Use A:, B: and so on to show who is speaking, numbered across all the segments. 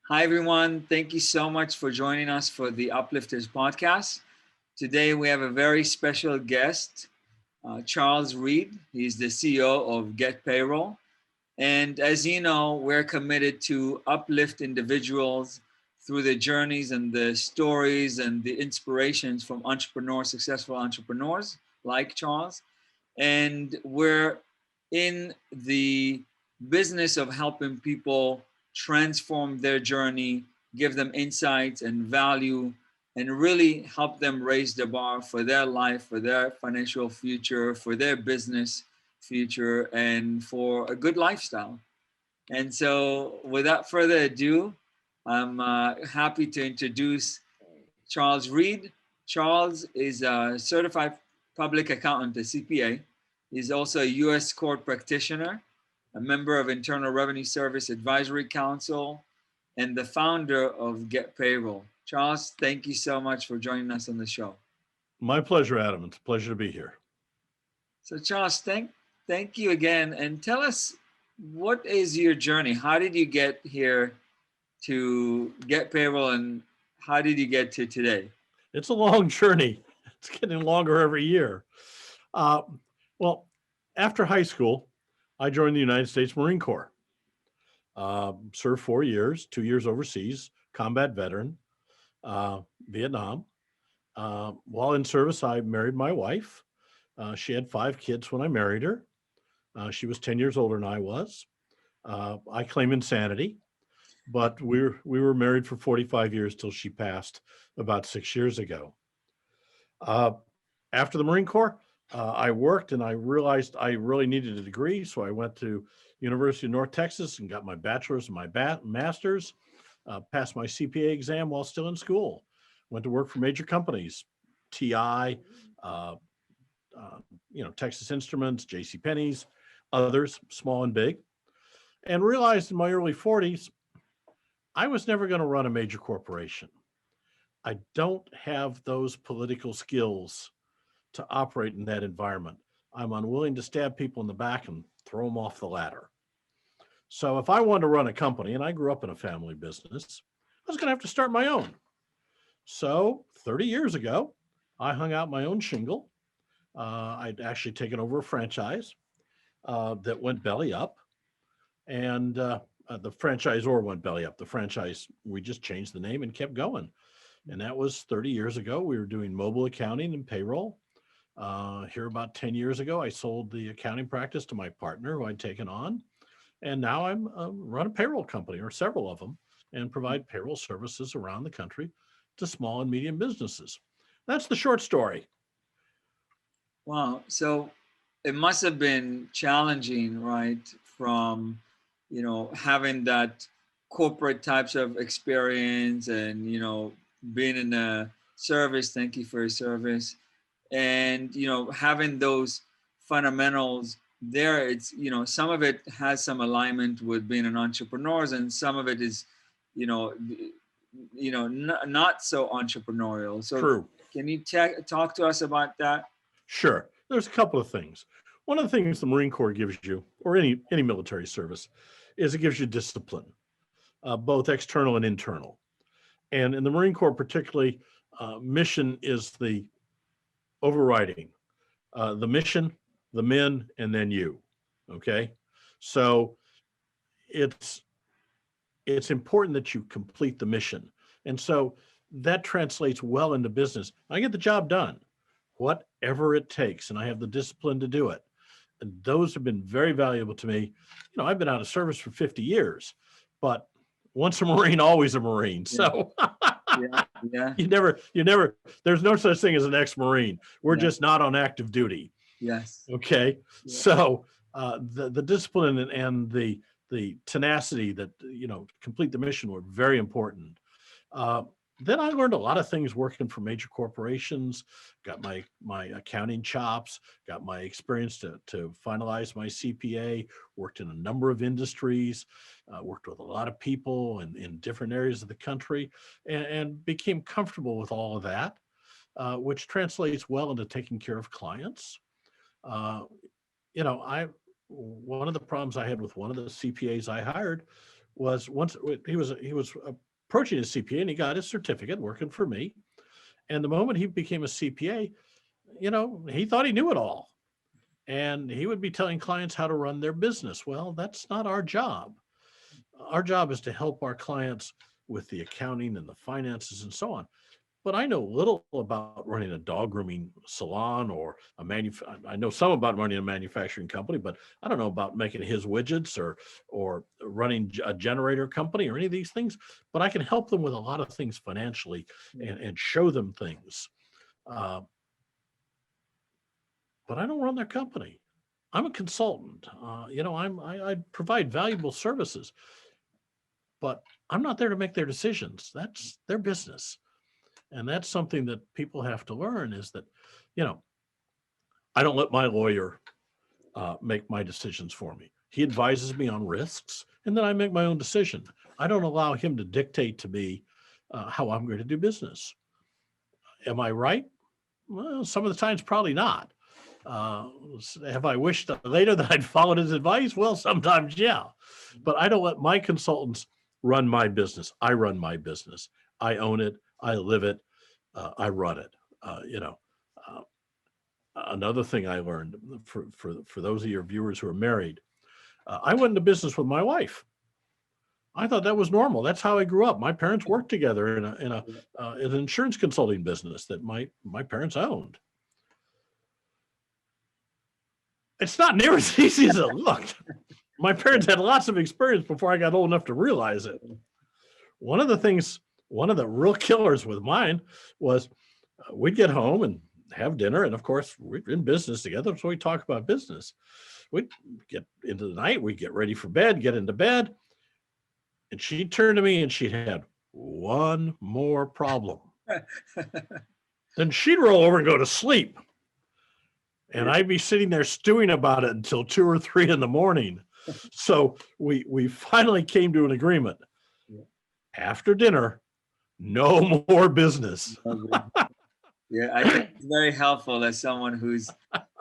A: Hi, everyone. Thank you so much for joining us for the Uplifters podcast. Today, we have a very special guest, Charles Read. He's the CEO of GetPayroll. And as you know, we're committed to uplift individuals through the journeys and the stories and the inspirations from entrepreneurs, successful entrepreneurs like Charles. And we're in the business of helping people transform their journey, give them insights and value, and really help them raise the bar for their life, for their financial future, for their business future, and for a good lifestyle. And so, without further ado, I'm happy to introduce Charles Read. Charles is a certified public accountant, a CPA. He's also a U.S. Court Practitioner, a member of Internal Revenue Service Advisory Council, and the founder of GetPayroll. Charles, thank you so much for joining us on the show.
B: My pleasure, Adam. It's a pleasure to be here.
A: So, Charles, thank you again, and tell us, what is your journey? How did you get here to GetPayroll, and how did you get to today?
B: It's a long journey. It's getting longer every year. Well, after high school, I joined the United States Marine Corps. Served 4 years, 2 years overseas, combat veteran, Vietnam. While in service, I married my wife. She had 5 kids when I married her. She was 10 years older than I was. I claim insanity, but we were married for 45 years till she passed about 6 years ago. After the Marine Corps, I worked and I realized I really needed a degree. So I went to University of North Texas and got my bachelor's and my master's, passed my CPA exam while still in school. Went to work for major companies, TI, Texas Instruments, JCPenney's, others, small and big, and realized in my early 40s, I was never going to run a major corporation. I don't have those political skills to operate in that environment. I'm unwilling to stab people in the back and throw them off the ladder. So if I wanted to run a company, and I grew up in a family business, I was going to have to start my own. So 30 years ago, I hung out my own shingle. I'd actually taken over a franchise that went belly up, and the franchisor went belly up. The franchise, we just changed the name and kept going. And that was 30 years ago. We were doing mobile accounting and payroll. Here about 10 years ago, I sold the accounting practice to my partner who I'd taken on. And now I'm run a payroll company, or several of them, and provide payroll services around the country to small and medium businesses. That's the short story.
A: Wow. So it must have been challenging, right? From, having that corporate types of experience and, being in the service. Thank you for your service. And, having those fundamentals there, it's, some of it has some alignment with being an entrepreneur, and some of it is, not so entrepreneurial. So
B: True.
A: Can you talk to us about that?
B: Sure. There's a couple of things. One of the things the Marine Corps gives you, or any military service, is it gives you discipline, both external and internal. And in the Marine Corps particularly, mission is the overriding. The mission, the men, and then you. Okay? So it's important that you complete the mission. And so that translates well into business. I get the job done, whatever it takes, and I have the discipline to do it. And those have been very valuable to me. I've been out of service for 50 years, but once a Marine, always a Marine. So you never, there's no such thing as an ex-Marine. We're just not on active duty.
A: Yes.
B: Okay. Yeah. So the discipline and the tenacity that, complete the mission were very important. Then I learned a lot of things working for major corporations, got my accounting chops, got my experience to finalize my CPA, worked in a number of industries, worked with a lot of people in different areas of the country, and became comfortable with all of that, which translates well into taking care of clients. One of the problems I had with one of the CPAs I hired was once he was approaching his CPA and he got his certificate working for me. And the moment he became a CPA, he thought he knew it all. And he would be telling clients how to run their business. Well, that's not our job. Our job is to help our clients with the accounting and the finances and so on. But I know little about running a dog grooming salon or I know some about running a manufacturing company, but I don't know about making his widgets or running a generator company or any of these things. But I can help them with a lot of things financially and show them things. But I don't run their company. I'm a consultant. I provide valuable services, but I'm not there to make their decisions. That's their business. And that's something that people have to learn is that, I don't let my lawyer make my decisions for me. He advises me on risks, and then I make my own decision. I don't allow him to dictate to me how I'm going to do business. Am I right? Well, some of the times, probably not. Have I wished later that I'd followed his advice? Well, sometimes, yeah. But I don't let my consultants run my business. I run my business. I own it. I live it. I run it. Another thing I learned for those of your viewers who are married, I went into business with my wife. I thought that was normal. That's how I grew up. My parents worked together in an insurance consulting business that my parents owned. It's not near as easy as it looked. My parents had lots of experience before I got old enough to realize it. One of the real killers with mine was we'd get home and have dinner. And of course, we're in business together. So we talk about business. We'd get into the night. We'd get ready for bed, get into bed. And she'd turn to me and she'd had one more problem. Then she'd roll over and go to sleep. And I'd be sitting there stewing about it until 2 or 3 in the morning. So we finally came to an agreement. After dinner, no more business.
A: Yeah, I think it's very helpful as someone who's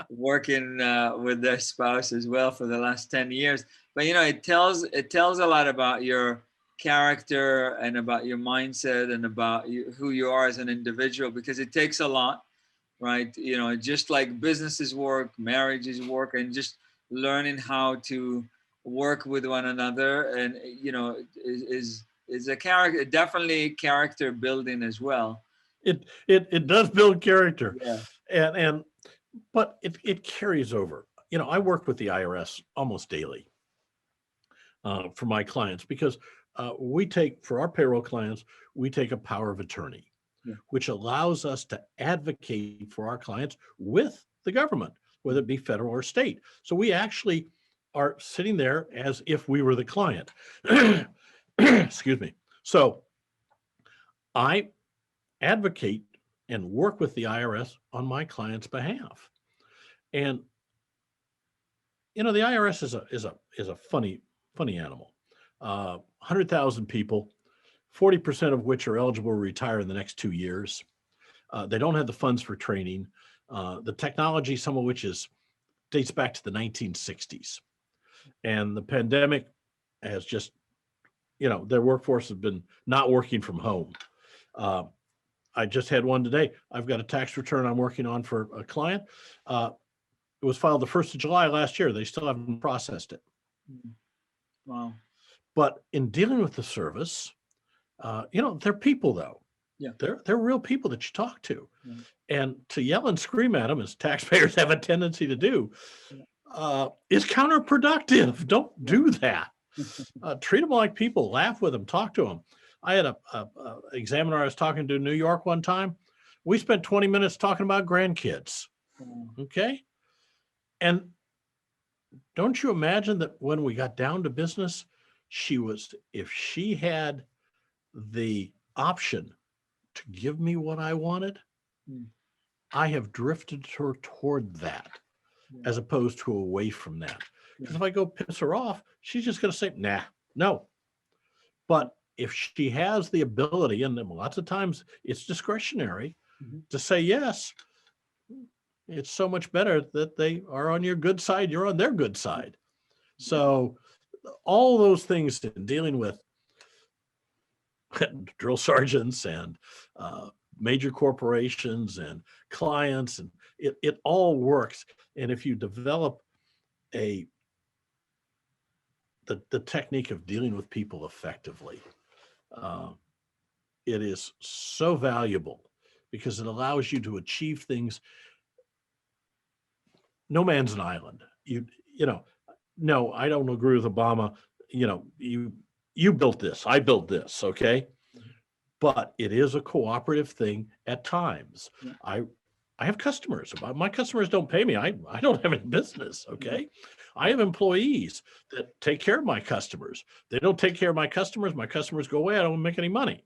A: working with their spouse as well for the last 10 years. But it tells a lot about your character and about your mindset and about who you are as an individual, because it takes a lot, right? Just like businesses work, marriages work, and just learning how to work with one another, and is a character, definitely character building as well.
B: It does build character.
A: Yeah.
B: But it carries over. I work with the IRS almost daily for my clients because for our payroll clients, we take a power of attorney, which allows us to advocate for our clients with the government, whether it be federal or state. So we actually are sitting there as if we were the client. Excuse me. So I advocate and work with the IRS on my client's behalf. And the IRS is a funny animal. 100,000 people, 40% of which are eligible to retire in the next 2 years. They don't have the funds for training. The technology, some of which dates back to the 1960s. And the pandemic has just, their workforce has been not working from home. I just had one today. I've got a tax return I'm working on for a client. It was filed the 1st of July last year. They still haven't processed it.
A: Wow.
B: But in dealing with the service, they're people though.
A: Yeah.
B: They're real people that you talk to. Yeah. And to yell and scream at them, as taxpayers have a tendency to do, is counterproductive. Don't do that. Treat them like people, laugh with them, talk to them. I had a examiner I was talking to in New York one time. We spent 20 minutes talking about grandkids. Okay. And don't you imagine that when we got down to business, if she had the option to give me what I wanted, I have drifted her toward that as opposed to away from that. Because if I go piss her off, she's just going to say, nah, no. But if she has the ability, and lots of times it's discretionary, to say yes, it's so much better that they are on your good side, you're on their good side. So all those things in dealing with drill sergeants and major corporations and clients, and it all works. And if you develop the technique of dealing with people effectively, it is so valuable because it allows you to achieve things. No man's an island. You know, no, I don't agree with Obama. You know, you built this, I built this, okay? But it is a cooperative thing at times.
A: Yeah.
B: I have customers. My customers don't pay me. I don't have any business, okay? I have employees that take care of my customers. They don't take care of my customers go away, I don't make any money.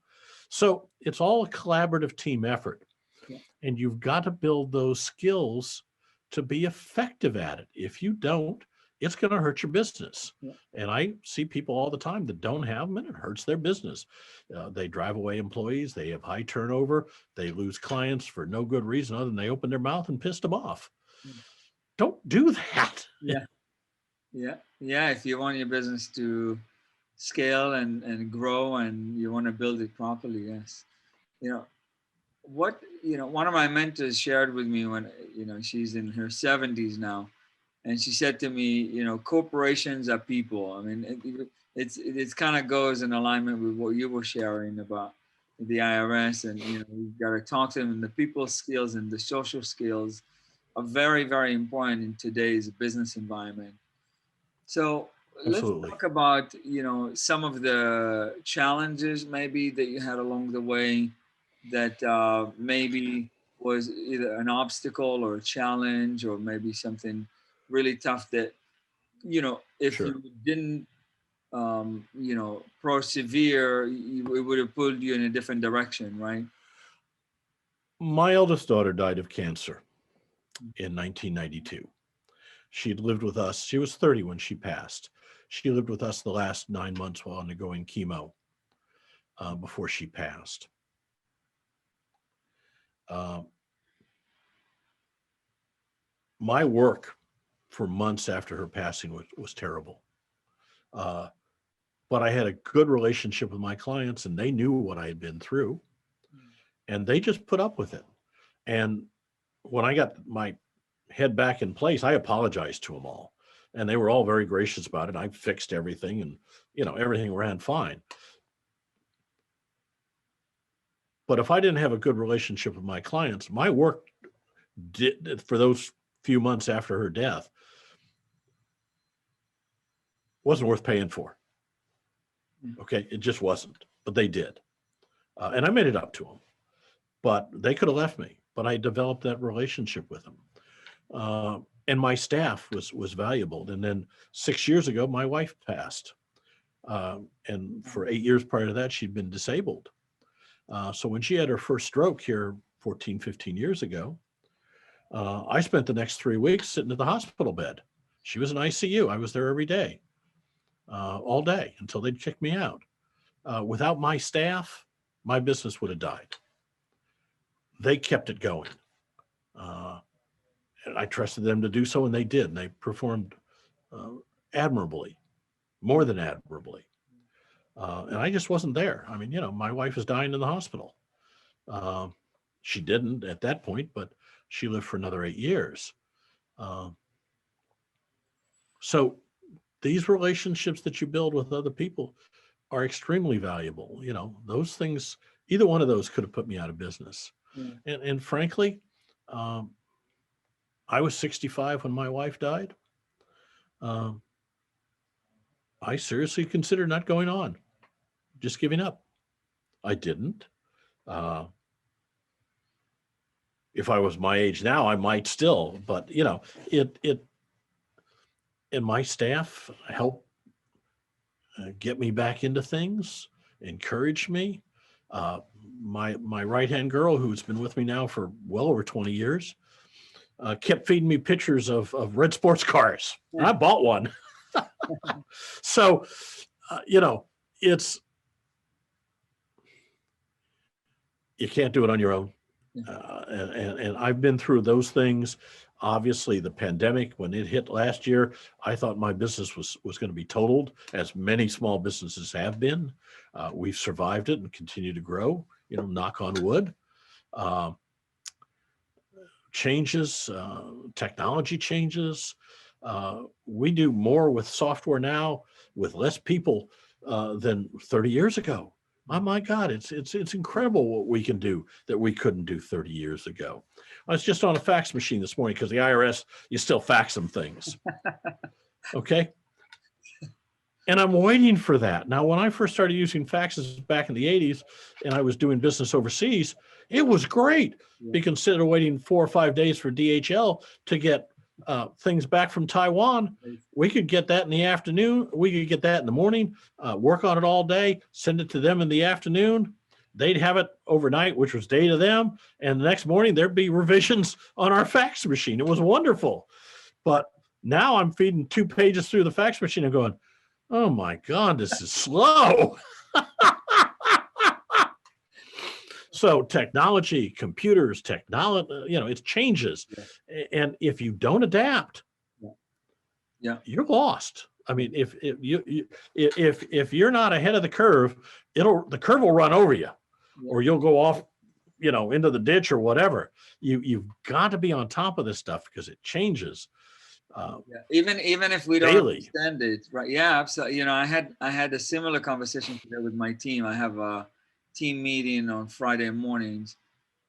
B: So it's all a collaborative team effort.
A: Yeah.
B: And you've got to build those skills to be effective at it. If you don't, it's going to hurt your business.
A: Yeah.
B: And I see people all the time that don't have them, and it hurts their business. They drive away employees. They have high turnover. They lose clients for no good reason other than they opened their mouth and pissed them off.
A: Yeah.
B: Don't do that.
A: Yeah. If you want your business to scale and grow and you want to build it properly, yes. One of my mentors shared with me when, she's in her 70s now. And she said to me, corporations are people. I mean, it's kind of goes in alignment with what you were sharing about the IRS, and you've got to talk to them. And the people skills and the social skills are very, very important in today's business environment. So
B: Absolutely.
A: let's talk about some of the challenges maybe that you had along the way that maybe was either an obstacle or a challenge, or maybe something really tough that, if
B: Sure.
A: you didn't, persevere, it would have pulled you in a different direction, right?
B: My eldest daughter died of cancer in 1992. She'd lived with us. She was 30 when she passed. She lived with us the last 9 months while undergoing chemo before she passed. My work for months after her passing was terrible. But I had a good relationship with my clients, and they knew what I had been through, and they just put up with it. And when I got my head back in place, I apologized to them all, and they were all very gracious about it. I fixed everything, and everything ran fine. But if I didn't have a good relationship with my clients, my work did for those few months after her death wasn't worth paying for. Okay, it just wasn't, but they did. And I made it up to them, but they could have left me, but I developed that relationship with them. And my staff was valuable. And then 6 years ago, my wife passed. And for 8 years prior to that, she'd been disabled. So when she had her first stroke here 14, 15 years ago, I spent the next 3 weeks sitting at the hospital bed. She was in ICU. I was there every day, all day until they'd kick me out. Without my staff, my business would have died. They kept it going. And I trusted them to do so, and they did. And they performed admirably, more than admirably. And I just wasn't there. I mean, my wife was dying in the hospital. She didn't at that point, but she lived for another 8 years. So these relationships that you build with other people are extremely valuable. Those things, either one of those could have put me out of business. Yeah. And frankly, I was 65 when my wife died. I seriously considered not going on, just giving up. I didn't. If I was my age now, I might still, but and my staff helped get me back into things, encouraged me. My right-hand girl, who's been with me now for well over 20 years, kept feeding me pictures of red sports cars. And I bought one. So, you can't do it on your own. And I've been through those things. Obviously, the pandemic, when it hit last year, I thought my business was going to be totaled, as many small businesses have been. We've survived it and continue to grow, knock on wood. Changes, technology changes. We do more with software now with less people than 30 years ago. Oh my God, it's incredible what we can do that we couldn't do 30 years ago. I was just on a fax machine this morning because the IRS, you still fax them things. Okay. And I'm waiting for that. Now, when I first started using faxes back in the 80s and I was doing business overseas, it was great because instead of waiting 4 or 5 days for DHL to get things back from Taiwan, we could get that in the afternoon. We could get that in the morning, work on it all day, send it to them in the afternoon. They'd have it overnight, which was day to them. And the next morning, there'd be revisions on our fax machine. It was wonderful. But now I'm feeding 2 pages through the fax machine and going, oh my God, this is slow. So technology, computers, technology, it changes. Yeah. And if you don't adapt, you're lost. I mean, if you're not ahead of the curve, the curve will run over you, or you'll go off, into the ditch or whatever. You've got to be on top of this stuff because it changes.
A: Even if we don't
B: daily.
A: Understand it, right? Yeah, absolutely. I had a similar conversation today with my team. I have a team meeting on Friday mornings,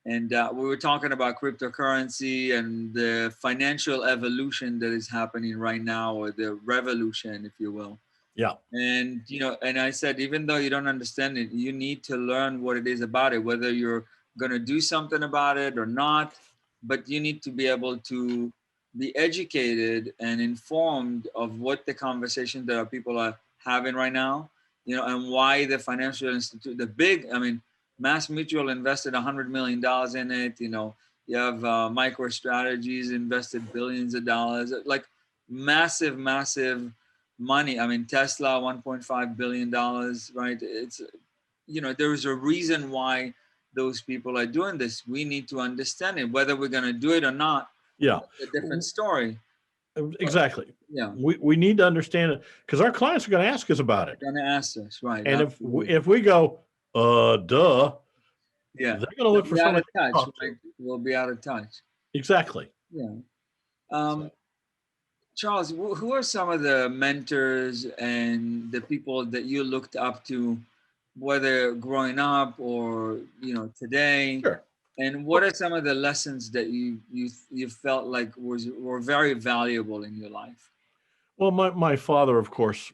A: and we were talking about cryptocurrency and the financial evolution that is happening right now, or the revolution, if you will.
B: Yeah.
A: And and I said, even though you don't understand it, you need to learn what it is about it, whether you're going to do something about it or not. But you need to be able to be educated and informed of what the conversations that our people are having right now, and why the financial institute, Mass Mutual invested $100 million in it. You have MicroStrategies invested billions of dollars, like massive money. Tesla, $1.5 billion, right? It's, there's a reason why those people are doing this. We need to understand it, whether we're going to do it or not.
B: Yeah.
A: A different story.
B: Exactly.
A: But, yeah.
B: We need to understand it because our clients are going to ask us about it.
A: They're going to ask us, right?
B: And if we go, duh,
A: yeah,
B: they're going to look for someone
A: to touch. Right? We'll be out of touch.
B: Exactly.
A: Yeah. Charles, who are some of the mentors and the people that you looked up to, whether growing up or today?
B: Sure.
A: And what are some of the lessons that you felt like were very valuable in your life?
B: Well, my father, of course,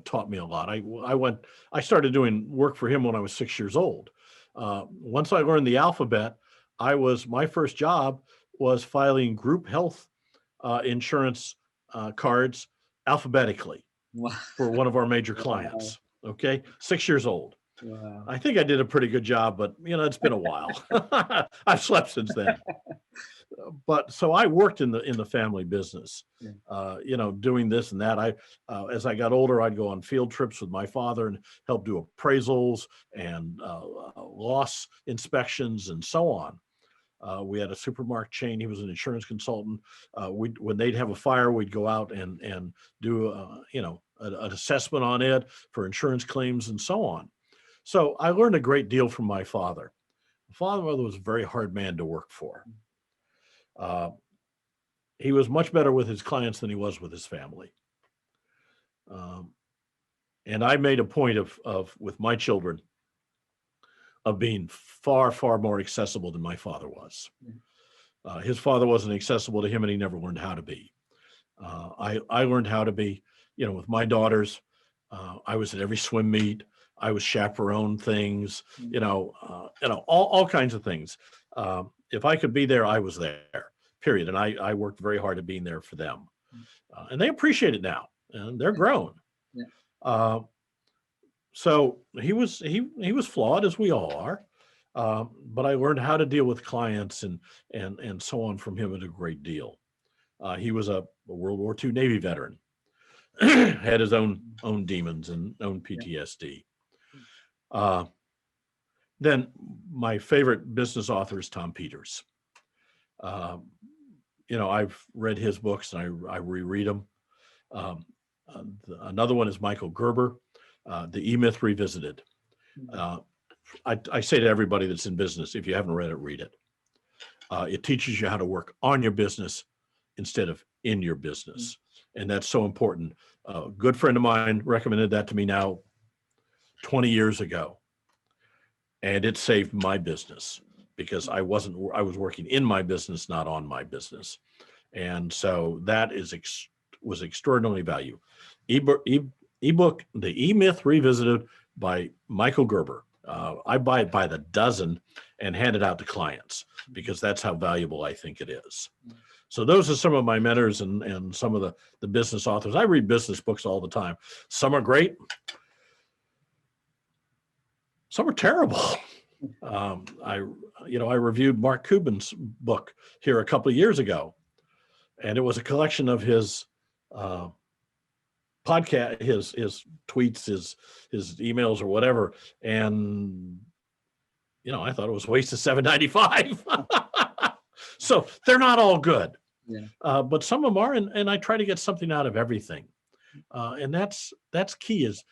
B: taught me a lot. I started doing work for him when I was 6 years old. Once I learned the alphabet, my first job was filing group health insurance cards alphabetically for one of our major clients. Okay, 6 years old. Wow. I think I did a pretty good job, but it's been a while. I've slept since then. But so I worked in the family business, doing this and that. As I got older, I'd go on field trips with my father and help do appraisals and loss inspections and so on. We had a supermarket chain. He was an insurance consultant. When they'd have a fire, we'd go out and do an assessment on it for insurance claims and so on. So I learned a great deal from my father. My father was a very hard man to work for. He was much better with his clients than he was with his family. And I made a point of with my children of being far, far more accessible than my father was. His father wasn't accessible to him, and he never learned how to be. I learned how to be, with my daughters. I was at every swim meet. I was chaperone things, all kinds of things. If I could be there, I was there, period. And I worked very hard at being there for them. And they appreciate it now, and they're grown. Yeah. So he was flawed, as we all are. But I learned how to deal with clients and so on from him a great deal. He was a World War II Navy veteran, had his own demons and own PTSD. Then my favorite business author is Tom Peters. I've read his books and I reread them. Another one is Michael Gerber, The E-Myth Revisited. I say to everybody that's in business, if you haven't read it, read it. It teaches you how to work on your business instead of in your business. And that's so important. A good friend of mine recommended that to me now 20 years ago. And it saved my business because I was working in my business, not on my business. And so that was extraordinarily valuable. Ebook, The E-Myth Revisited by Michael Gerber. I buy it by the dozen and hand it out to clients because that's how valuable I think it is. So those are some of my mentors and some of the business authors. I read business books all the time. Some are great. Some are terrible. I reviewed Mark Cuban's book here a couple of years ago, and it was a collection of his podcast, his tweets, his emails or whatever. And, I thought it was a waste of $7.95. So they're not all good. Yeah. But some of them are, and I try to get something out of everything. And that's key as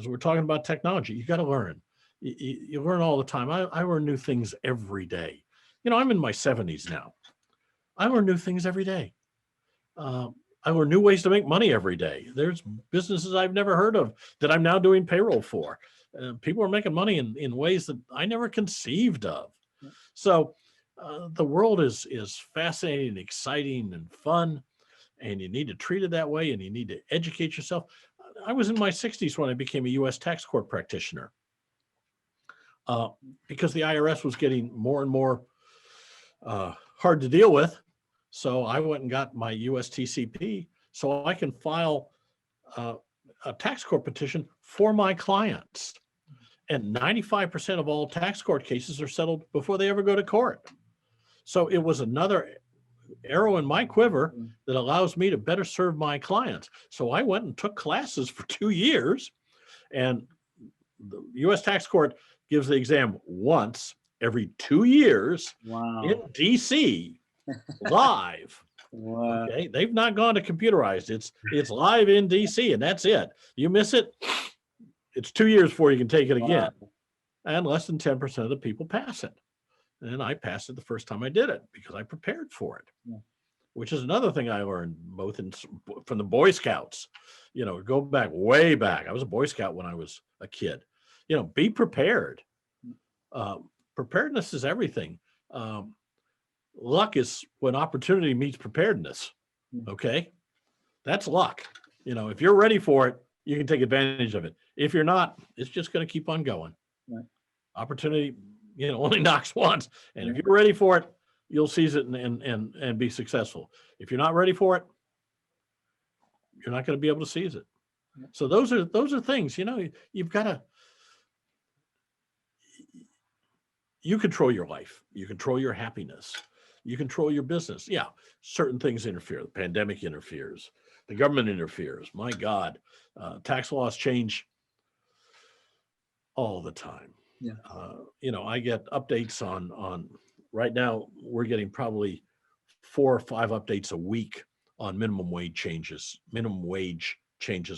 B: we're talking about technology. You got to learn. You learn all the time. I learn new things every day. I'm in my 70s now. I learn new things every day. I learn new ways to make money every day. There's businesses I've never heard of that I'm now doing payroll for. People are making money in ways that I never conceived of. So the world is fascinating, exciting, and fun, and you need to treat it that way, and you need to educate yourself. I was in my 60s when I became a U.S. Tax Court Practitioner because the IRS was getting more and more hard to deal with. So I went and got my USTCP so I can file a tax court petition for my clients. And 95% of all tax court cases are settled before they ever go to court. So it was another arrow in my quiver that allows me to better serve my clients. So I went and took classes for 2 years, and the U.S. Tax Court gives the exam once every 2 years. Wow. In DC. Live. Wow. Okay, they've not gone to computerized. It's live in DC, and that's it. You miss it, it's 2 years before you can take it again. Wow. And less than 10% of the people pass it. And I passed it the first time I did it because I prepared for it. Yeah. Which is another thing I learned from the Boy Scouts. Go back way back. I was a Boy Scout when I was a kid. Be prepared. Preparedness is everything. Luck is when opportunity meets preparedness. Okay. That's luck. If you're ready for it, you can take advantage of it. If you're not, it's just going to keep on going. Right. Opportunity, only knocks once. And if you're ready for it, you'll seize it and be successful. If you're not ready for it, you're not going to be able to seize it. Yeah. So those are things, you've got to, you control your life. You control your happiness. You control your business. Yeah, certain things interfere. The pandemic interferes. The government interferes. My God, tax laws change all the time. Yeah. I get updates on right now. We're getting probably 4 or 5 updates a week on minimum wage changes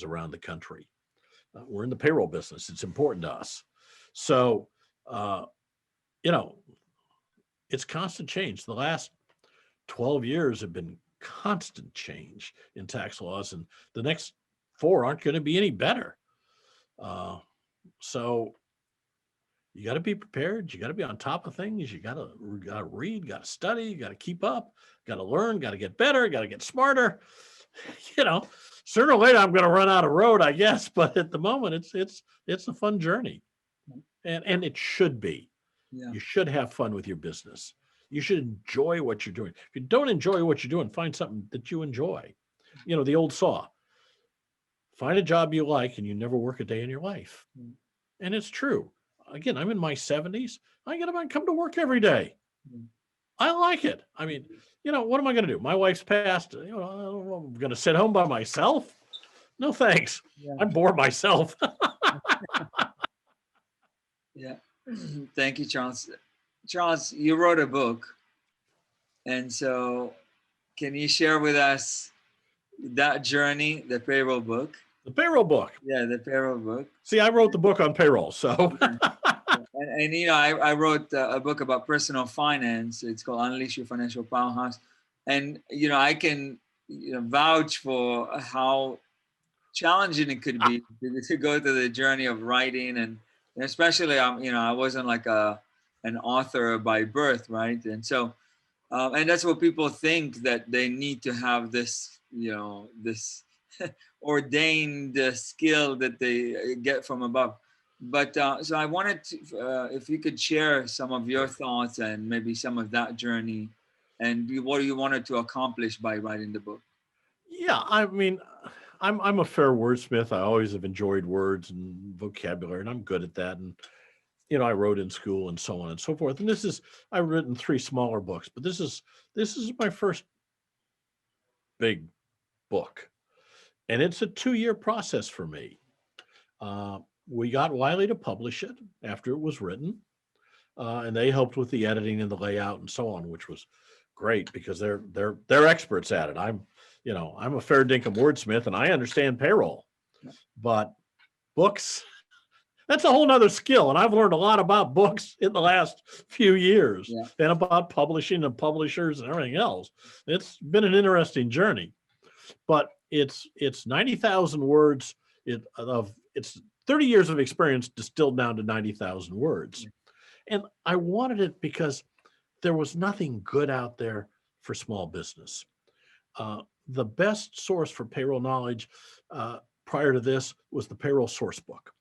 B: around the country. We're in the payroll business. It's important to us. So, it's constant change. The last 12 years have been constant change in tax laws, and the next 4 aren't going to be any better. So you got to be prepared. You got to be on top of things. You got to read, got to study, you got to keep up, got to learn, got to get better, got to get smarter. Sooner or later I'm going to run out of road, I guess. But at the moment, it's a fun journey, and it should be. Yeah. You should have fun with your business. You should enjoy what you're doing. If you don't enjoy what you're doing, find something that you enjoy. The old saw, find a job you like and you never work a day in your life. And it's true. Again, I'm in my 70s. I get up and come to work every day. I like it. I mean, what am I going to do? My wife's passed. I'm going to sit home by myself? No, thanks. Yeah. I'm bored myself.
A: Yeah. Thank you, Charles. Charles, you wrote a book. And so can you share with us that journey, the payroll book?
B: The payroll book.
A: Yeah, the payroll book.
B: See, I wrote the book on payroll, so.
A: And you know, I wrote a book about personal finance. It's called Unleash Your Financial Powerhouse. And, you know, I can vouch for how challenging it could be to go through the journey of writing. And especially, I wasn't like an author by birth, right? And so, and that's what people think, that they need to have this, this ordained skill that they get from above. But so I wanted to, if you could share some of your thoughts and maybe some of that journey and what you wanted to accomplish by writing the book.
B: Yeah, I mean, I'm a fair wordsmith. I always have enjoyed words and vocabulary, and I'm good at that. And I wrote in school and so on and so forth. And I've written 3 smaller books, but this is my first big book, and it's a 2-year process for me. We got Wiley to publish it after it was written, and they helped with the editing and the layout and so on, which was great because they're experts at it. I'm a fair dinkum wordsmith, and I understand payroll, but books, that's a whole nother skill. And I've learned a lot about books in the last few years and about publishing and publishers and everything else. It's been an interesting journey, but it's 90,000 words. It's 30 years of experience distilled down to 90,000 words. And I wanted it because there was nothing good out there for small business. The best source for payroll knowledge prior to this was the Payroll Source Book.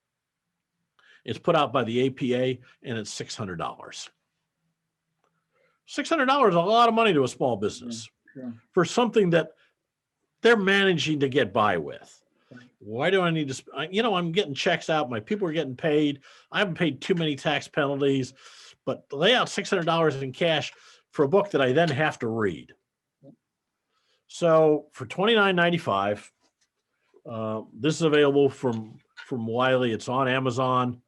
B: It's put out by the APA, and it's $600. $600 is a lot of money to a small business for something that they're managing to get by with. Why do I need to, I'm getting checks out. My people are getting paid. I haven't paid too many tax penalties, but to lay out $600 in cash for a book that I then have to read. So for $29.95, this is available from Wiley. It's on Amazon.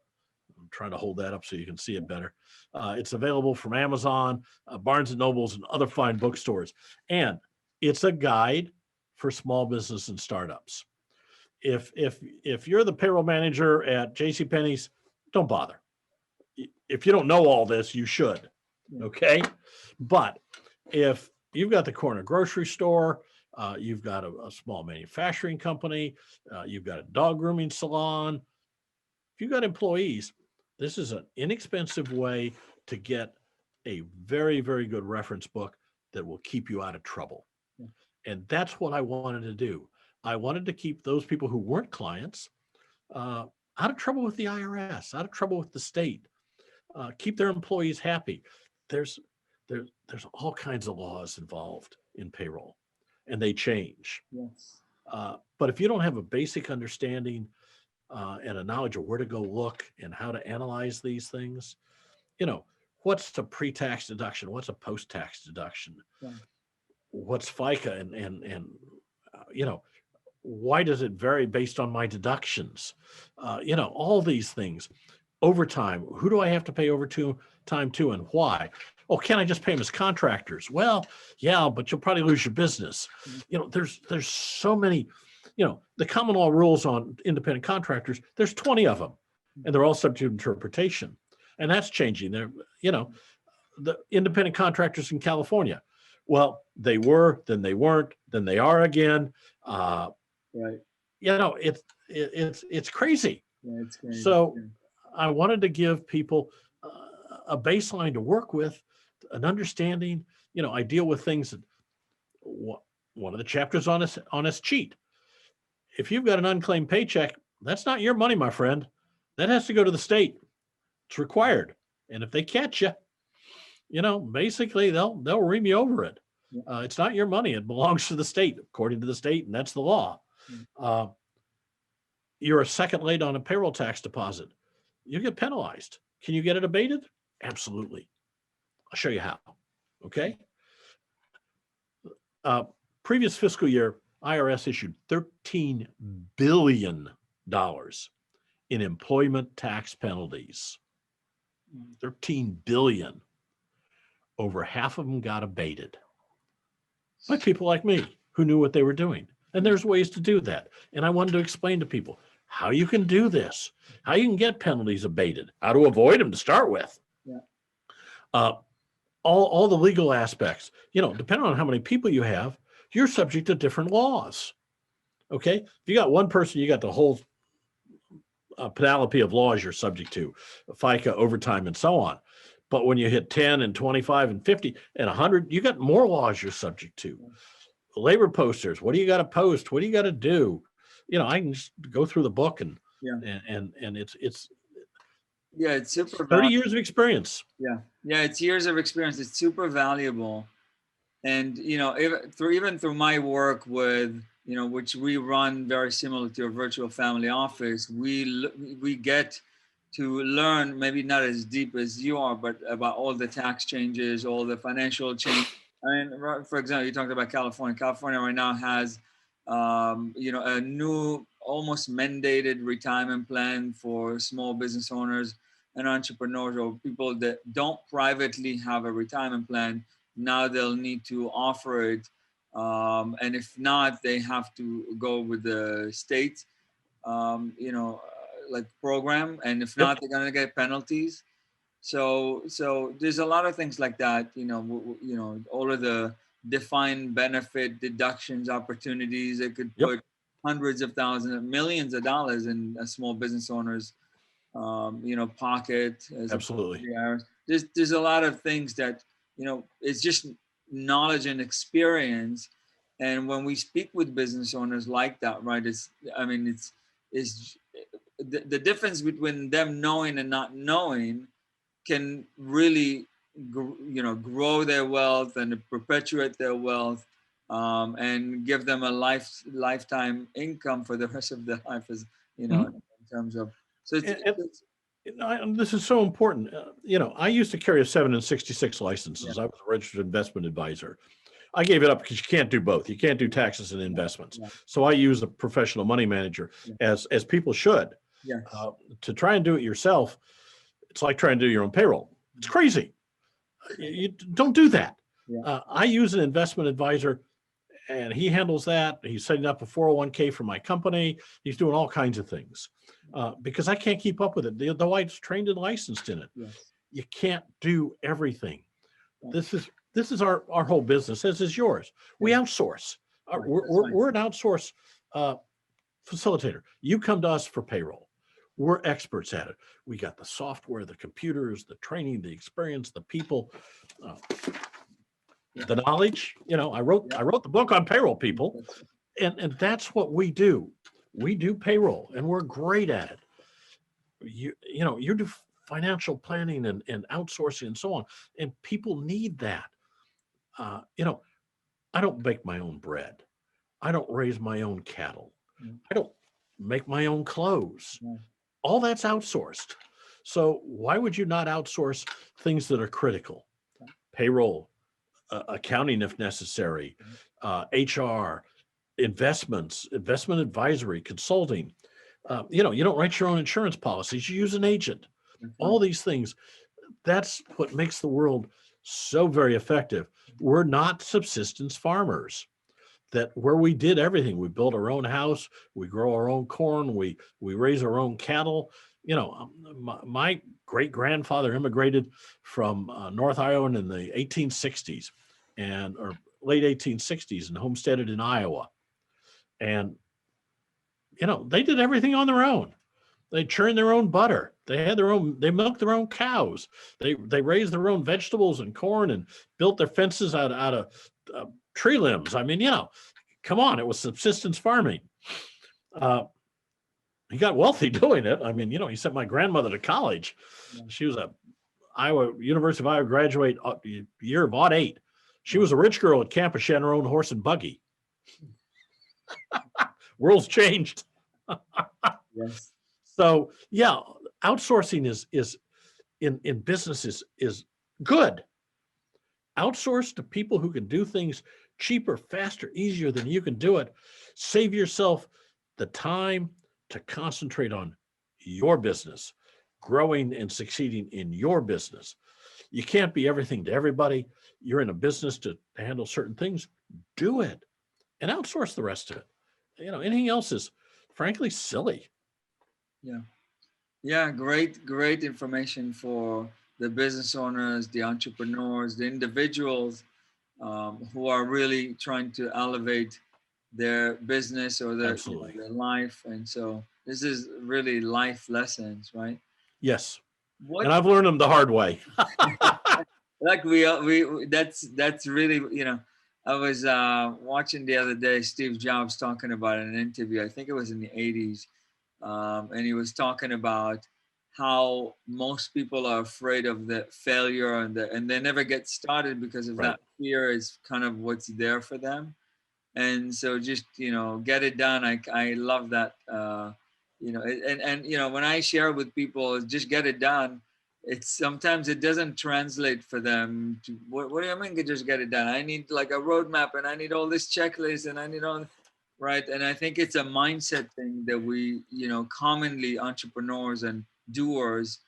B: I'm trying to hold that up so you can see it better. It's available from Amazon, Barnes and Nobles, and other fine bookstores. And it's a guide for small business and startups. If you're the payroll manager at JCPenney's, don't bother. If you don't know all this, you should. Okay. But if you've got the corner grocery store, you've got a small manufacturing company, you've got a dog grooming salon, if you've got employees, this is an inexpensive way to get a very, very good reference book that will keep you out of trouble. And that's what I wanted to do. I wanted to keep those people who weren't clients out of trouble with the IRS, out of trouble with the state, keep their employees happy. There's all kinds of laws involved in payroll, and they change.
A: Yes.
B: But if you don't have a basic understanding and a knowledge of where to go look and how to analyze these things, what's a pre-tax deduction? What's a post-tax deduction? Yeah. What's FICA? And why does it vary based on my deductions? All these things. Overtime, who do I have to pay overtime to and why? Oh, can I just pay them as contractors? Well, yeah, but you'll probably lose your business. There's so many, the common law rules on independent contractors, there's 20 of them, and they're all subject to interpretation. And that's changing. The independent contractors in California, well, they were, then they weren't, then they are again.
A: Right.
B: It's crazy.
A: Yeah, it's crazy.
B: So I wanted to give people a baseline to work with, an understanding. I deal with things that one of the chapters on this cheat. If you've got an unclaimed paycheck, that's not your money, my friend. That has to go to the state. It's required. And if they catch you, basically they'll ream you over it. It's not your money. It belongs to the state, according to the state, and that's the law. You're a second late on a payroll tax deposit, you get penalized. Can you get it abated? Absolutely. I'll show you how. Okay. Previous fiscal year, IRS issued $13 billion in employment tax penalties. 13 billion. Over half of them got abated. by people like me who knew what they were doing. And there's ways to do that. And I wanted to explain to people how you can do this, how you can get penalties abated, how to avoid them to start with.
A: Yeah.
B: All the legal aspects, depending on how many people you have, you're subject to different laws. Okay. If you got one person, you got the whole panoply of laws you're subject to, FICA, overtime, and so on. But when you hit 10 and 25 and 50 and 100, you got more laws you're subject to. Labor posters, what do you got to post? What do you got to do? I can just go through the book and it's
A: it's super
B: 30 years of experience.
A: It's years of experience. It's super valuable. And even through my work with which we run very similar to a virtual family office, we get to learn, maybe not as deep as you are, but about all the tax changes, all the financial change. I mean, for example, you talked about California. California right now has a new almost mandated retirement plan for small business owners and entrepreneurs, or people that don't privately have a retirement plan. Now they'll need to offer it. And if not, they have to go with the state, like program. And if not, they're going to get penalties. So there's a lot of things like that, all of the defined benefit deductions, opportunities that could put hundreds of thousands, millions of dollars in a small business owner's, pocket.
B: Absolutely.
A: There's a lot of things that, it's just knowledge and experience. And when we speak with business owners like that, right, it's the difference between them knowing and not knowing can really, grow their wealth and perpetuate their wealth, and give them a lifetime income for the rest of their life, as in terms of. So
B: this is so important. I used to carry a 7 and 66 licenses. I was a registered investment advisor. I gave it up because you can't do both. You can't do taxes and investments. So I use a professional money manager, as people should. To try and do it yourself, it's like trying to do your own payroll. It's crazy. You don't do that. I use an investment advisor, and he handles that. He's setting up a 401k for my company. He's doing all kinds of things, because I can't keep up with it. Though I'm trained and licensed in it, you can't do everything. This is our whole business, as is yours. We outsource. We're an outsource facilitator. You come to us for payroll. We're experts at it. We got the software, the computers, the training, the experience, the people, the knowledge. I wrote the book on payroll, people, and that's what we do. We do payroll, and we're great at it. You do financial planning and outsourcing and so on, and people need that. I don't bake my own bread. I don't raise my own cattle. I don't make my own clothes. All that's outsourced. So why would you not outsource things that are critical? Payroll, accounting if necessary, HR, investments, investment advisory, consulting. You don't write your own insurance policies. You use an agent. All these things. That's what makes the world so very effective. We're not subsistence farmers. That where we did everything, we built our own house, we grow our own corn, we raise our own cattle. My great grandfather immigrated from North Iowa in the 1860s or late 1860s and homesteaded in Iowa. And, they did everything on their own. They churned their own butter. They milked their own cows. They raised their own vegetables and corn and built their fences out of tree limbs. Come on, it was subsistence farming. He got wealthy doing it. He sent my grandmother to college. She was a University of Iowa graduate, year of '08. She was a rich girl at campus. She had her own horse and buggy. World's changed. So outsourcing is in business is good. Outsource to people who can do things cheaper, faster, easier than you can do it. Save yourself the time to concentrate on your business, growing and succeeding in your business. You can't be everything to everybody. You're in a business to handle certain things. Do it and outsource the rest of it. Anything else is frankly silly.
A: Yeah. Yeah, great information for the business owners, the entrepreneurs, the individuals who are really trying to elevate their business or
B: Absolutely.
A: their life. And so this is really life lessons, right?
B: Yes.
A: What
B: And I've learned them the hard way.
A: like that's really, I was watching the other day Steve Jobs talking about in an interview. I think it was in the 80s. And he was talking about how most people are afraid of the failure and they never get started because of
B: Right.
A: that fear is kind of what's there for them. And so just get it done. I love that. And when I share with people just get it done, it's sometimes it doesn't translate for them to what do you mean just get it done? I need like a roadmap and I need all this checklist and I need all right. And I think it's a mindset thing that we commonly entrepreneurs and doers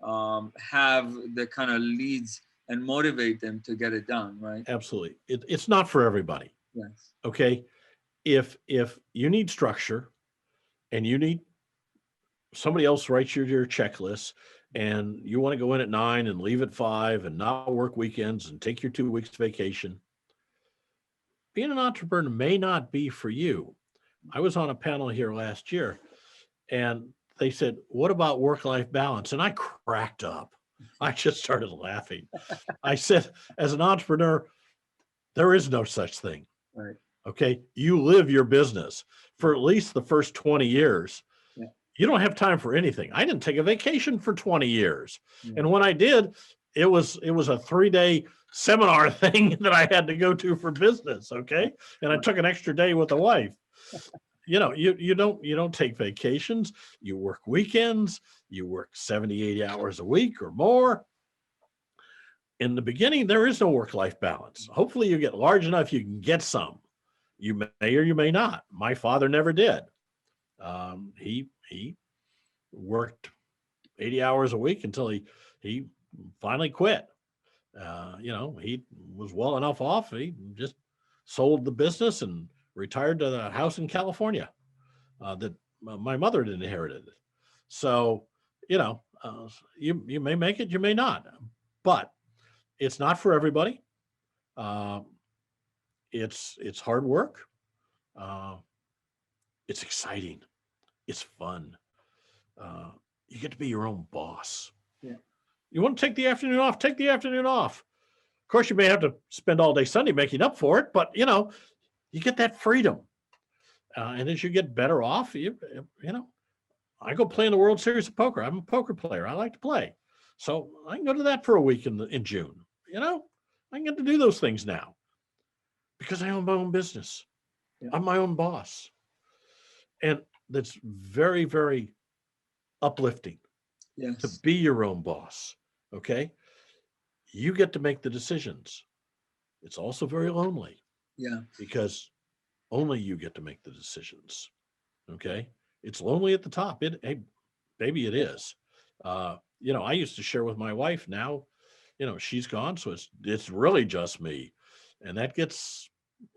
A: have the kind of leads and motivate them to get it done, right?
B: Absolutely. It's not for everybody.
A: Yes.
B: Okay. If you need structure and you need somebody else writes your checklist and you want to go in at 9 and leave at 5 and not work weekends and take your 2 weeks vacation, being an entrepreneur may not be for you. I was on a panel here last year and they said, what about work-life balance? And I cracked up. I just started laughing. I said, as an entrepreneur, there is no such thing.
A: Right.
B: Okay. You live your business for at least the first 20 years.
A: Yeah.
B: You don't have time for anything. I didn't take a vacation for 20 years.
A: Yeah.
B: And when I did, it was a 3-day seminar thing that I had to go to for business. Okay. And I took an extra day with the wife. You don't take vacations. You work weekends. You work 70, 80 hours a week or more. In the beginning, there is no work-life balance. Hopefully you get large enough, you can get some. You may or you may not. My father never did. He worked 80 hours a week until he finally quit. He was well enough off. He just sold the business and retired to the house in California that my mother had inherited. So, you may make it, you may not, but it's not for everybody. It's hard work. It's exciting. It's fun. You get to be your own boss.
A: Yeah.
B: You want to take the afternoon off, take the afternoon off. Of course, you may have to spend all day Sunday making up for it, but you get that freedom. And as you get better off, I go play in the World Series of Poker. I'm a poker player. I like to play. So I can go to that for a week in June. I can get to do those things now because I own my own business. Yeah. I'm my own boss. And that's very, very uplifting.
A: Yes.
B: To be your own boss. Okay. You get to make the decisions. It's also very lonely.
A: Yeah.
B: Because only you get to make the decisions. Okay. It's lonely at the top. Maybe it is. I used to share with my wife. Now, she's gone. So it's really just me. And that gets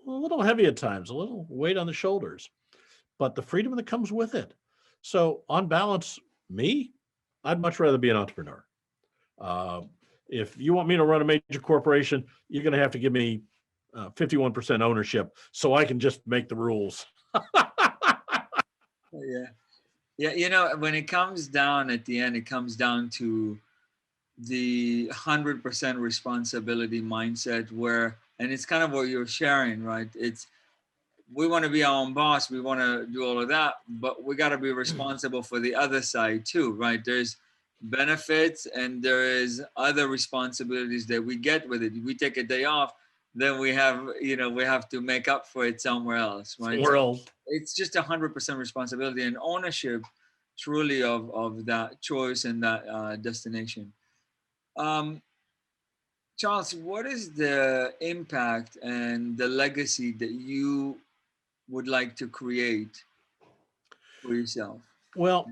B: a little heavy at times, a little weight on the shoulders, but the freedom that comes with it. So on balance, I'd much rather be an entrepreneur. If you want me to run a major corporation, you're going to have to give me 51% ownership so I can just make the rules.
A: Yeah. Yeah. When it comes down at the end, it comes down to the 100% responsibility mindset and it's kind of what you're sharing, right? We want to be our own boss. We want to do all of that, but we got to be responsible for the other side too, right? There's benefits and there is other responsibilities that we get with it. If we take a day off, then we have to make up for it somewhere else, right?
B: Somewhere else.
A: It's just 100% responsibility and ownership truly of that choice and that destination. Charles, what is the impact and the legacy that you would like to create for yourself?
B: Well,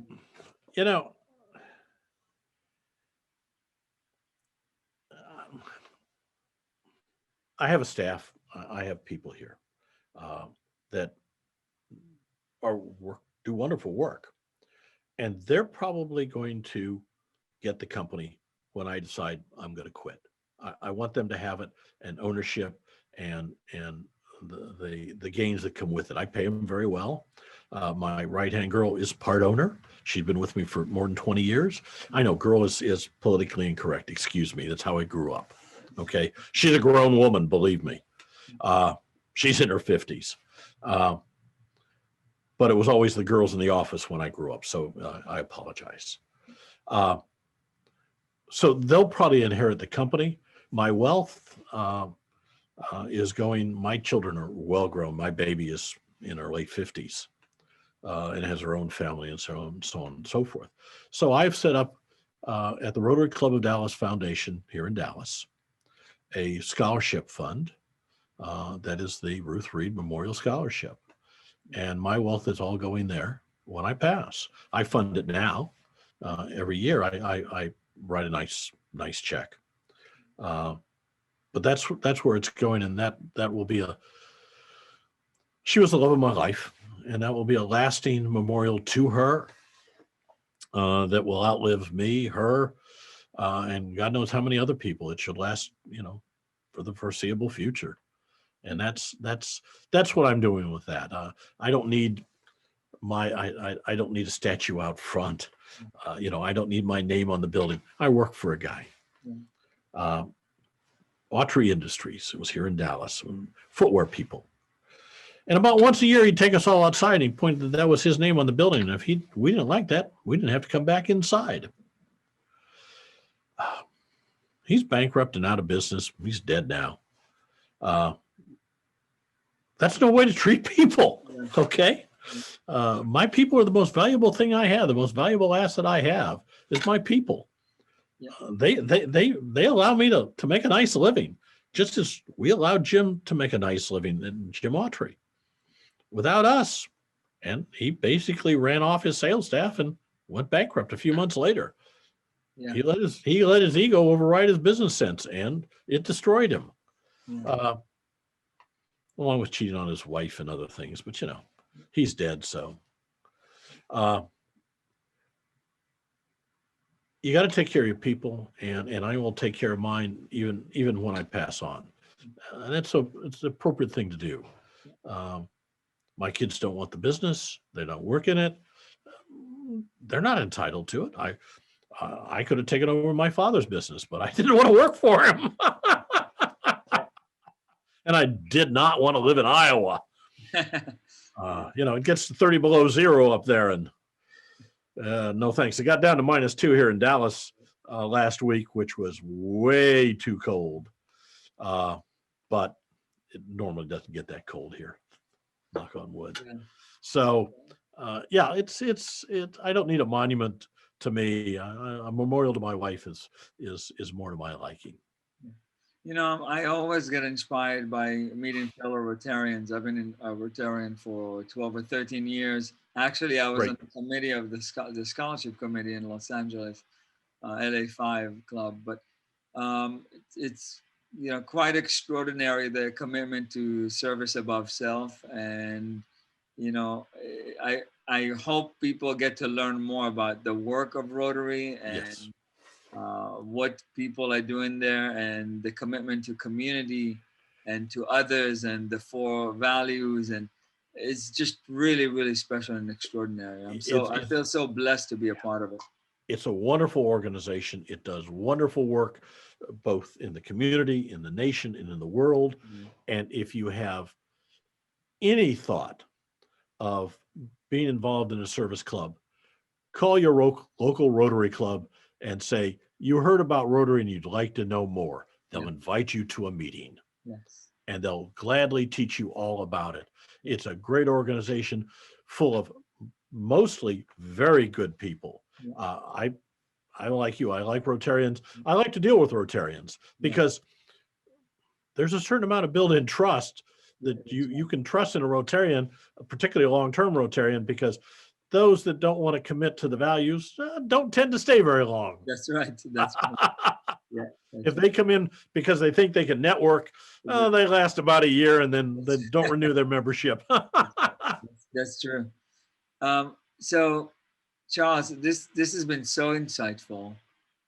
B: I have a staff. I have people here that do wonderful work, and they're probably going to get the company when I decide I'm going to quit. I want them to have it and ownership and the gains that come with it. I pay them very well. My right-hand girl is part owner. She's been with me for more than 20 years. I know girl is politically incorrect. Excuse me. That's how I grew up. Okay. She's a grown woman, believe me. She's in her 50s. But it was always the girls in the office when I grew up. So I apologize. So they'll probably inherit the company. My wealth is going, my children are well grown. My baby is in her late 50s and has her own family and so on and so forth. So I've set up at the Rotary Club of Dallas Foundation here in Dallas, a scholarship fund that is the Ruth Reed Memorial Scholarship. And my wealth is all going there when I pass. I fund it now. Every year I write a nice check. But that's where it's going, and that will be she was the love of my life, and that will be a lasting memorial to her that will outlive me, her, and God knows how many other people. It should last, for the foreseeable future. And that's what I'm doing with that. I don't need I don't need a statue out front. I don't need my name on the building. I work for a guy. Rotary Industries. It was here in Dallas. Footwear people. And about once a year, he'd take us all outside and he pointed that was his name on the building. And if we didn't like that, we didn't have to come back inside. He's bankrupt and out of business. He's dead now. That's no way to treat people. Okay. My people are the most valuable thing I have. The most valuable asset I have is my people. Yeah. They allow me to make a nice living, just as we allowed Jim to make a nice living in Jim Autry. Without us, and he basically ran off his sales staff and went bankrupt a few months later. Yeah. He let his ego override his business sense, and it destroyed him. Yeah. Along with cheating on his wife and other things, but he's dead. So you got to take care of your people, and I will take care of mine even when I pass on. And it's the appropriate thing to do. My kids don't want the business; they don't work in it. They're not entitled to it. I could have taken over my father's business, but I didn't want to work for him. And I did not want to live in Iowa. It gets to 30 below zero up there, and no thanks. It got down to -2 here in Dallas last week, which was way too cold. But it normally doesn't get that cold here. Knock on wood. Yeah. So, I don't need a monument to me. A memorial to my wife is more to my liking.
A: I always get inspired by meeting fellow Rotarians. I've been a Rotarian for 12 or 13 years. Actually, I was on the committee of the scholarship committee in Los Angeles, LA5 club. But it's quite extraordinary, the commitment to service above self. And I hope people get to learn more about the work of Rotary and. Yes. What people are doing there, and the commitment to community and to others, and the 4 values, and it's just really, really special and extraordinary. I feel so blessed to be a part of it.
B: It's a wonderful organization. It does wonderful work, both in the community, in the nation, and in the world. Mm-hmm. And if you have any thought of being involved in a service club, call your local Rotary Club and say, you heard about Rotary and you'd like to know more. They'll invite you to a meeting. Yes. And they'll gladly teach you all about it. It's a great organization full of mostly very good people. Yeah. I like you. I like Rotarians. I like to deal with Rotarians because there's a certain amount of built-in trust that you can trust in a Rotarian, particularly a long-term Rotarian, because those that don't want to commit to the values don't tend to stay very long.
A: That's right. That's right. Yeah.
B: If they come in because they think they can network, oh, they last about a year and then they don't renew their membership.
A: That's true. So, Charles, this has been so insightful.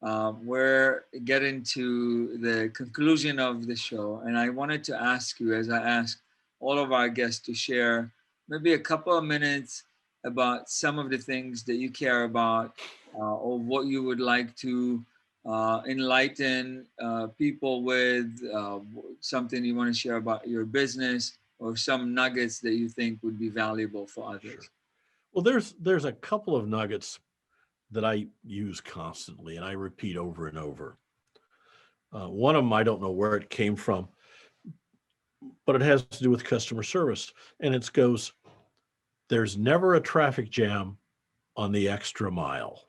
A: We're getting to the conclusion of the show, and I wanted to ask you, as I ask all of our guests, to share maybe a couple of minutes about some of the things that you care about, or what you would like to enlighten people with, something you want to share about your business, or some nuggets that you think would be valuable for others.
B: Sure. Well, there's a couple of nuggets that I use constantly and I repeat over and over. One of them, I don't know where it came from, but it has to do with customer service. And it goes, there's never a traffic jam on the extra mile.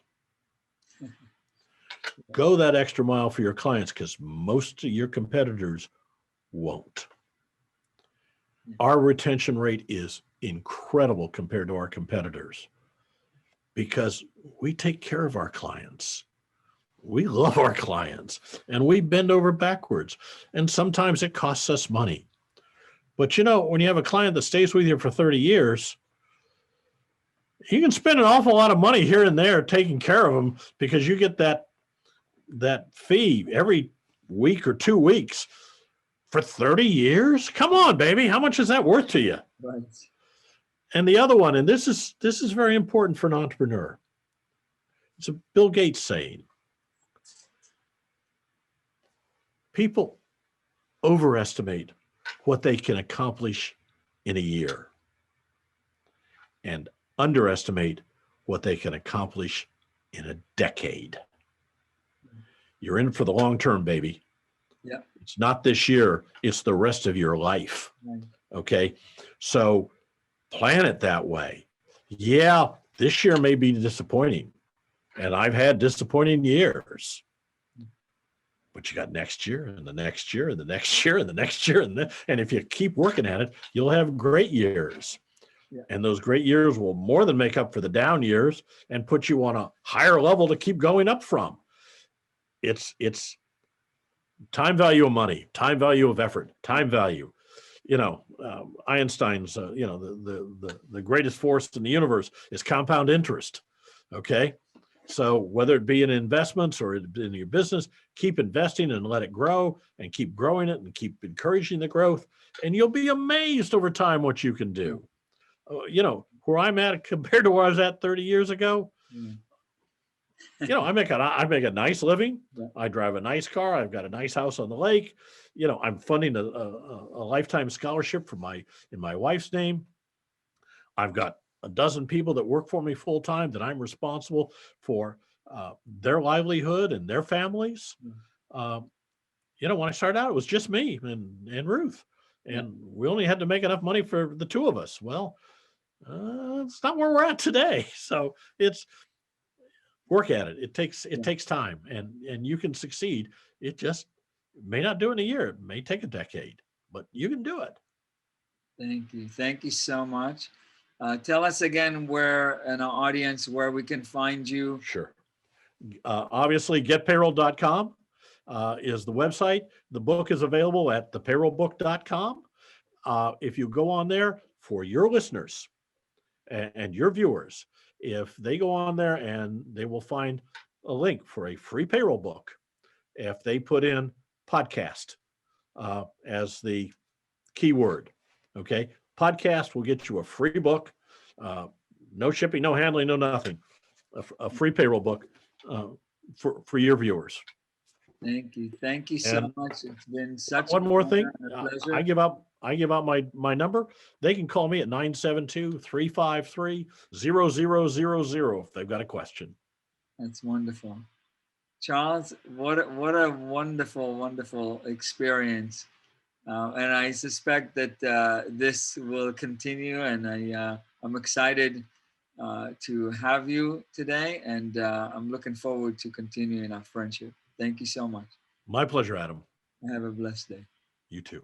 B: Go that extra mile for your clients, because most of your competitors won't. Our retention rate is incredible compared to our competitors because we take care of our clients. We love our clients and we bend over backwards. And sometimes it costs us money. But you know, when you have a client that stays with you for 30 years, you can spend an awful lot of money here and there taking care of them because you get that fee every week or 2 weeks for 30 years. Come on, baby. How much is that worth to you?
A: Right.
B: And the other one, and this is very important for an entrepreneur. It's a Bill Gates saying. People overestimate what they can accomplish in a year and underestimate what they can accomplish in a decade. You're in for the long term, baby.
A: Yeah.
B: It's not this year, it's the rest of your life.
A: Right.
B: Okay. So plan it that way. Yeah, this year may be disappointing. And I've had disappointing years. But you got next year and the next year and the next year and the next year. And if you keep working at it, you'll have great years.
A: Yeah.
B: And those great years will more than make up for the down years and put you on a higher level to keep going up from. It's time value of money, time value of effort, time value. You know, Einstein's, the greatest force in the universe is compound interest. Okay. So whether it be in investments or in your business, keep investing and let it grow and keep growing it and keep encouraging the growth. And you'll be amazed over time what you can do. You know, where I'm at compared to where I was at 30 years ago, you know, I make a nice living.
A: Yeah.
B: I drive a nice car. I've got a nice house on the lake. You know, I'm funding a lifetime scholarship in my wife's name. I've got a dozen people that work for me full time that I'm responsible for their livelihood and their families. You know, when I started out, it was just me and Ruth, and we only had to make enough money for the two of us. Well, it's not where we're at today. So it's work at it. It takes time, and you can succeed. It just may not do it in a year. It may take a decade, but you can do it.
A: Thank you. Thank you so much. Tell us again where in our audience, where we can find you.
B: Sure. Obviously, GetPayroll.com is the website. The book is available at thepayrollbook.com. If you go on there, for your listeners and your viewers, if they go on there, and they will find a link for a free payroll book. If they put in podcast as the keyword, okay, podcast will get you a free book, no shipping, no handling, no nothing, a free payroll book for your viewers.
A: Thank you. Thank you so much. It's been such
B: one more thing.
A: a pleasure.
B: I give out my number. They can call me at 972-353-0000 if they've got a question.
A: That's wonderful. Charles, what a wonderful, wonderful experience. And I suspect that this will continue, and I'm excited to have you today, and I'm looking forward to continuing our friendship. Thank you so much.
B: My pleasure, Adam.
A: Have a blessed day.
B: You too.